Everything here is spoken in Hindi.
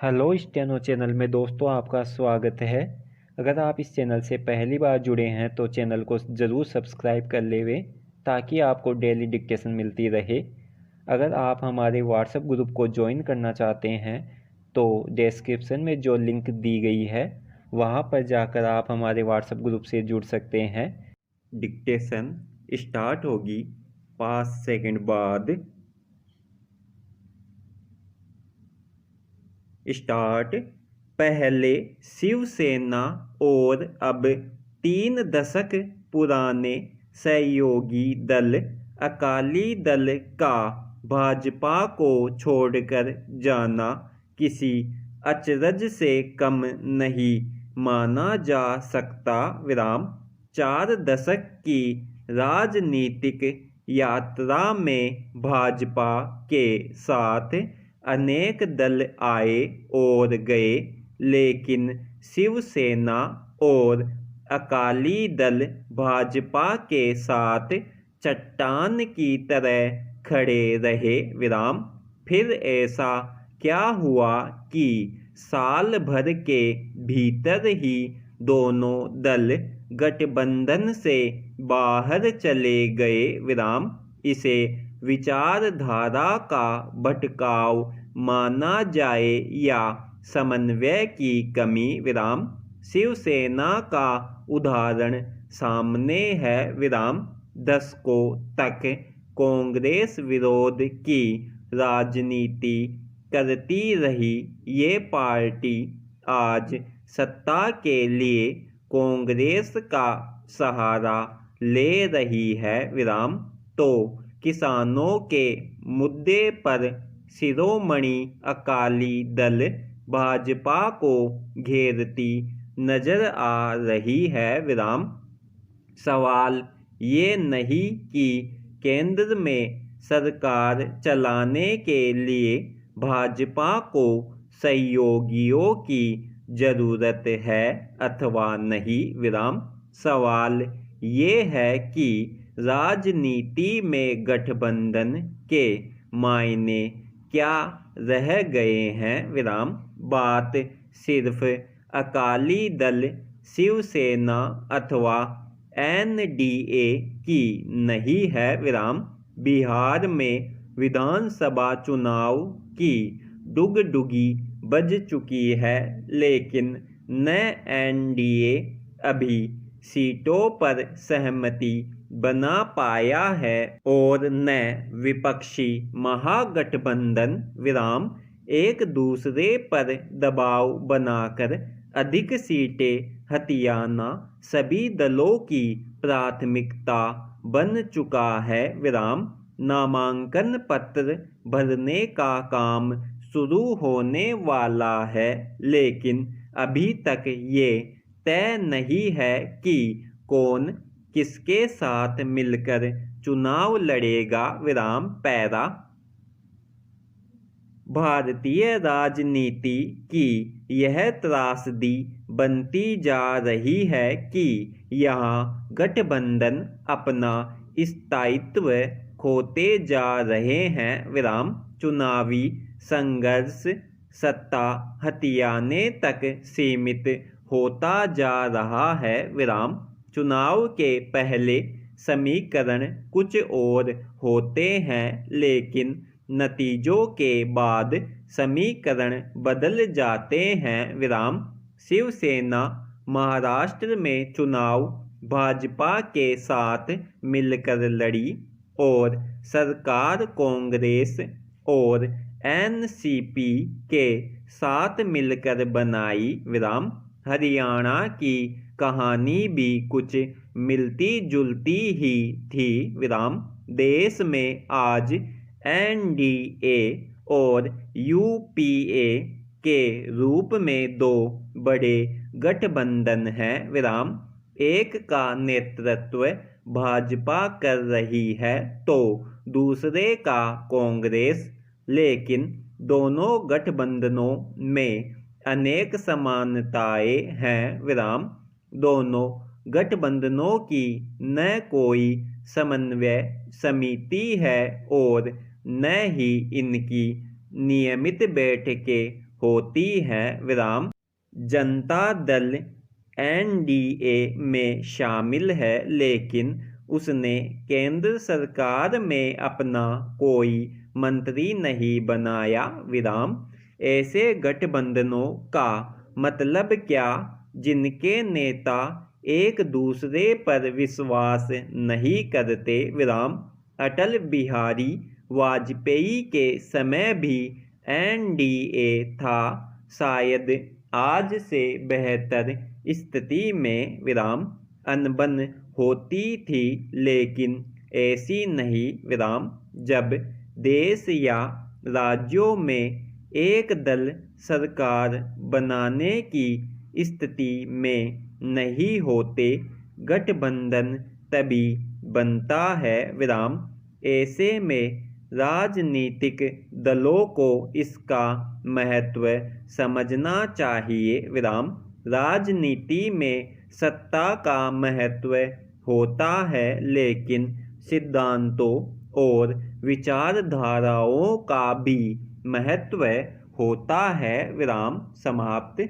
हेलो स्टेनो चैनल में दोस्तों आपका स्वागत है। अगर आप इस चैनल से पहली बार जुड़े हैं तो चैनल को ज़रूर सब्सक्राइब कर लेवें ताकि आपको डेली डिक्टेशन मिलती रहे। अगर आप हमारे व्हाट्सएप ग्रुप को ज्वाइन करना चाहते हैं तो डिस्क्रिप्शन में जो लिंक दी गई है वहां पर जाकर आप हमारे व्हाट्सएप ग्रुप से जुड़ सकते हैं। डिक्टेशन स्टार्ट होगी 5 सेकंड बाद। स्टार्ट। पहले शिवसेना और अब 3 दशक पुराने सहयोगी दल अकाली दल का भाजपा को छोड़कर जाना किसी अचरज से कम नहीं माना जा सकता। 4 दशक की राजनीतिक यात्रा में भाजपा के साथ अनेक दल आए और गए, लेकिन शिवसेना और अकाली दल भाजपा के साथ चट्टान की तरह खड़े रहे। फिर ऐसा क्या हुआ कि साल भर के भीतर ही दोनों दल गठबंधन से बाहर चले गए। इसे विचारधारा का भटकाव माना जाए या समन्वय की कमी। शिवसेना का उदाहरण सामने है। दशकों तक कांग्रेस विरोध की राजनीति करती रही ये पार्टी आज सत्ता के लिए कांग्रेस का सहारा ले रही है। तो किसानों के मुद्दे पर शिरोमणि अकाली दल भाजपा को घेरती नजर आ रही है। सवाल ये नहीं कि केंद्र में सरकार चलाने के लिए भाजपा को सहयोगियों की जरूरत है अथवा नहीं। सवाल ये है कि राजनीति में गठबंधन के मायने क्या रह गए हैं। बात सिर्फ अकाली दल, शिवसेना अथवा एनडीए की नहीं है। बिहार में विधानसभा चुनाव की डुगडुगी बज चुकी है, लेकिन न एनडीए अभी सीटों पर सहमति बना पाया है और न विपक्षी महागठबंधन एक दूसरे पर दबाव बनाकर अधिक सीटें हथियाना सभी दलों की प्राथमिकता बन चुका है। नामांकन पत्र भरने का काम शुरू होने वाला है, लेकिन अभी तक ये तय नहीं है कि कौन किसके साथ मिलकर चुनाव लड़ेगा। पैरा भारतीय राजनीति की यह त्रासदी बनती जा रही है कि यहाँ गठबंधन अपना स्थायित्व खोते जा रहे हैं। चुनावी संघर्ष सत्ता हथियाने तक सीमित होता जा रहा है। चुनाव के पहले समीकरण कुछ और होते हैं, लेकिन नतीजों के बाद समीकरण बदल जाते हैं। शिवसेना महाराष्ट्र में चुनाव भाजपा के साथ मिलकर लड़ी और सरकार कांग्रेस और एनसीपी के साथ मिलकर बनाई। हरियाणा की कहानी भी कुछ मिलती जुलती ही थी। देश में आज एनडीए और यूपीए के रूप में दो बड़े गठबंधन हैं। एक का नेतृत्व भाजपा कर रही है तो दूसरे का कांग्रेस, लेकिन दोनों गठबंधनों में अनेक समानताएं हैं। दोनों गठबंधनों की न कोई समन्वय समिति है और न ही इनकी नियमित बैठकें होती हैं विराम। जनता दल एनडीए में शामिल है, लेकिन उसने केंद्र सरकार में अपना कोई मंत्री नहीं बनाया विराम। ऐसे गठबंधनों का मतलब क्या जिनके नेता एक दूसरे पर विश्वास नहीं करते विराम। अटल बिहारी वाजपेयी के समय भी एनडीए था, शायद आज से बेहतर स्थिति में विराम। अनबन होती थी लेकिन ऐसी नहीं विराम। जब देश या राज्यों में एक दल सरकार बनाने की स्थिति में नहीं होते, गठबंधन तभी बनता है विराम। ऐसे में राजनीतिक दलों को इसका महत्व समझना चाहिए विराम। राजनीति में सत्ता का महत्व होता है, लेकिन सिद्धांतों और विचारधाराओं का भी महत्व होता है विराम। समाप्त।